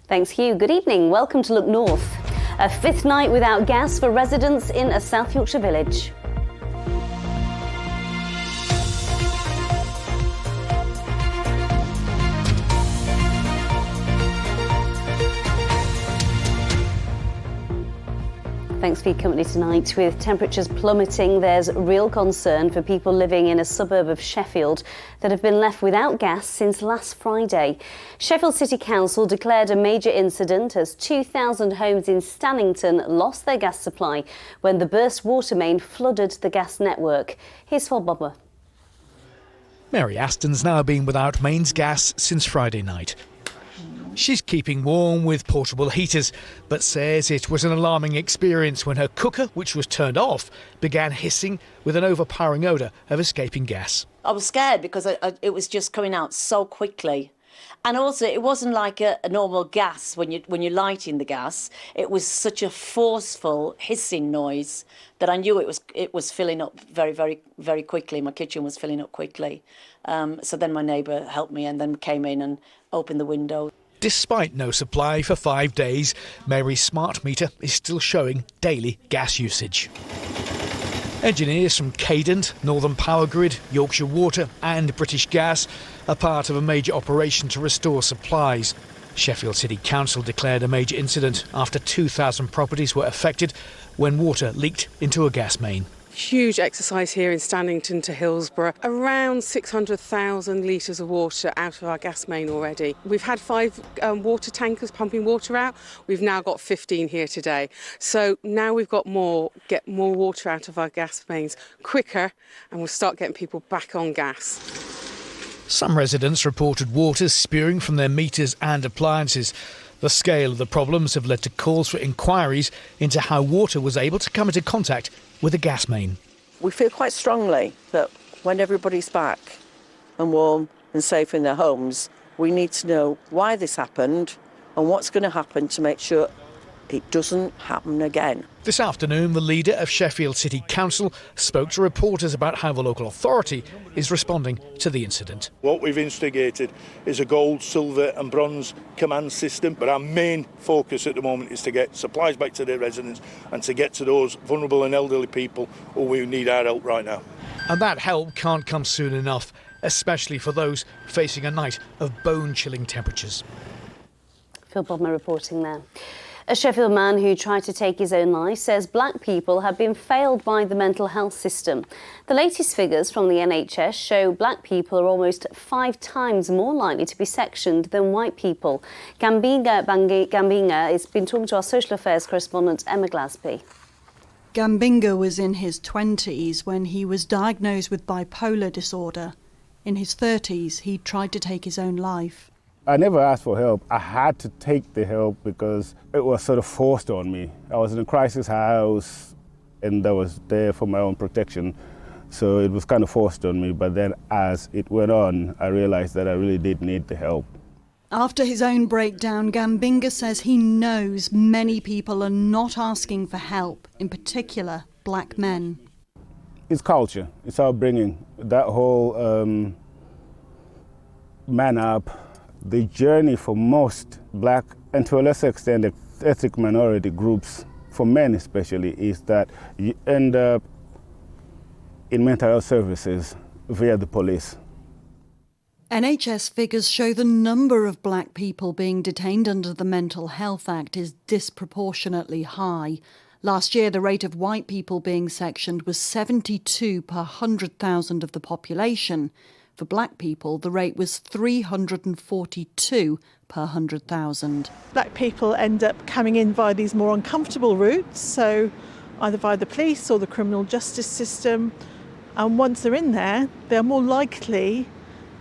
Thanks, Hugh. Good evening. Welcome to Look North. A fifth night without gas for residents in a South Yorkshire village. Thanks for your company tonight. With temperatures plummeting, there's real concern for people living in a suburb of Sheffield that have been left without gas since last Friday. Sheffield City Council declared a major incident as 2,000 homes in Stannington lost their gas supply when the burst water main flooded the gas network. Here's Phil Bobber. Mary Aston's now been without mains gas since Friday night. She's keeping warm with portable heaters, but says it was an alarming experience when her cooker, which was turned off, began hissing with an overpowering odour of escaping gas. I was scared because it was just coming out so quickly. And also, it wasn't like a normal gas when you're lighting the gas. It was such a forceful hissing noise that I knew it was filling up very, very, very quickly. My kitchen was filling up quickly. So then my neighbour helped me and then came in and opened the window. Despite no supply for 5 days, Mary's smart meter is still showing daily gas usage. Engineers from Cadent, Northern Power Grid, Yorkshire Water and British Gas are part of a major operation to restore supplies. Sheffield City Council declared a major incident after 2,000 properties were affected when water leaked into a gas main. Huge exercise here in Stannington to Hillsborough. Around 600,000 litres of water out of our gas main already. We've had 5 water tankers pumping water out. We've now got 15 here today. So now we've got get more water out of our gas mains quicker, and we'll start getting people back on gas. Some residents reported water spewing from their meters and appliances. The scale of the problems have led to calls for inquiries into how water was able to come into contact with a gas main. We feel quite strongly that when everybody's back and warm and safe in their homes, we need to know why this happened and what's going to happen to make sure it doesn't happen again. This afternoon, the leader of Sheffield City Council spoke to reporters about how the local authority is responding to the incident. What we've instigated is a gold, silver and bronze command system, but our main focus at the moment is to get supplies back to their residents and to get to those vulnerable and elderly people who need our help right now. And that help can't come soon enough, especially for those facing a night of bone-chilling temperatures. Phil Bodmer reporting there. A Sheffield man who tried to take his own life says black people have been failed by the mental health system. The latest figures from the NHS show black people are almost 5 times more likely to be sectioned than white people. Gambinga has been talking to our social affairs correspondent Emma Glasby. Gambinga was in his 20s when he was diagnosed with bipolar disorder. In his 30s, he tried to take his own life. I never asked for help. I had to take the help because it was sort of forced on me. I was in a crisis house and I was there for my own protection. So it was kind of forced on me. But then as it went on, I realized that I really did need the help. After his own breakdown, Gambinga says he knows many people are not asking for help, in particular black men. It's culture, it's our upbringing. That whole man up. The journey for most black and to a lesser extent ethnic minority groups, for men especially, is that you end up in mental health services via the police. NHS figures show the number of black people being detained under the Mental Health Act is disproportionately high. Last year, the rate of white people being sectioned was 72 per 100,000 of the population. For black people, the rate was 342 per 100,000. Black people end up coming in via these more uncomfortable routes, so either via the police or the criminal justice system. And once they're in there, they're more likely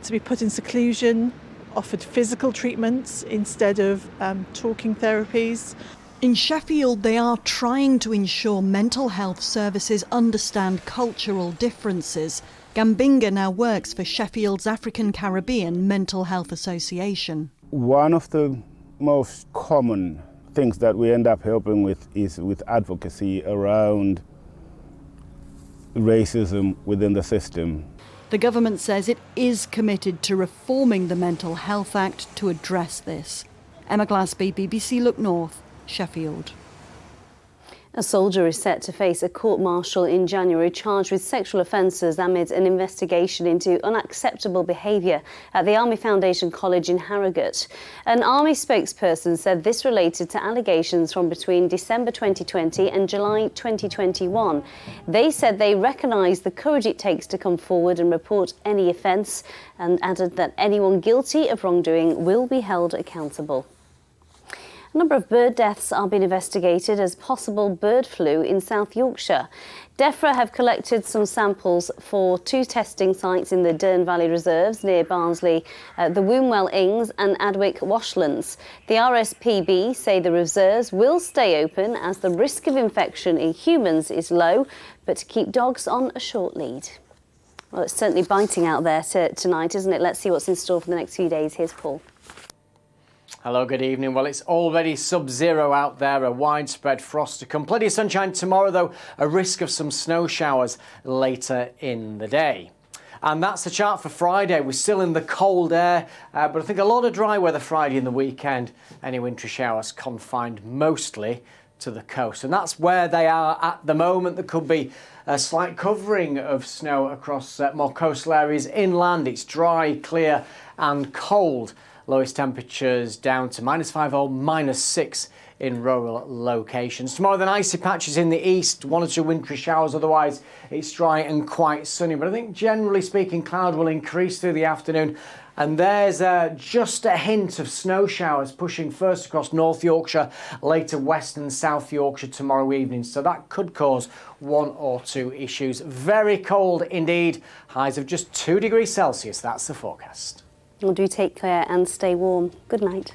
to be put in seclusion, offered physical treatments instead of talking therapies. In Sheffield, they are trying to ensure mental health services understand cultural differences. Gambinga now works for Sheffield's African Caribbean Mental Health Association. One of the most common things that we end up helping with is with advocacy around racism within the system. The government says it is committed to reforming the Mental Health Act to address this. Emma Glasby, BBC Look North, Sheffield. A soldier is set to face a court-martial in January charged with sexual offences amid an investigation into unacceptable behaviour at the Army Foundation College in Harrogate. An Army spokesperson said this related to allegations from between December 2020 and July 2021. They said they recognise the courage it takes to come forward and report any offence, and added that anyone guilty of wrongdoing will be held accountable. A number of bird deaths are being investigated as possible bird flu in South Yorkshire. DEFRA have collected some samples for 2 testing sites in the Dearne Valley Reserves near Barnsley, the Wombwell Ings and Adwick Washlands. The RSPB say the reserves will stay open as the risk of infection in humans is low, but to keep dogs on a short lead. Well, it's certainly biting out there tonight, isn't it? Let's see what's in store for the next few days. Here's Paul. Hello, good evening. Well, it's already sub-zero out there, a widespread frost to come. Plenty of sunshine tomorrow, though, a risk of some snow showers later in the day. And that's the chart for Friday. We're still in the cold air, but I think a lot of dry weather Friday and the weekend. Any wintry showers confined mostly to the coast. And that's where they are at the moment. There could be a slight covering of snow across more coastal areas inland. It's dry, clear and cold. Lowest temperatures down to -5 or -6 in rural locations. Tomorrow, then icy patches in the east, 1 or 2 wintry showers. Otherwise, it's dry and quite sunny. But I think generally speaking, cloud will increase through the afternoon. And there's just a hint of snow showers pushing first across North Yorkshire, later West and South Yorkshire tomorrow evening. So that could cause 1 or 2 issues. Very cold indeed. Highs of just 2 degrees Celsius. That's the forecast. Well, do take care and stay warm. Good night.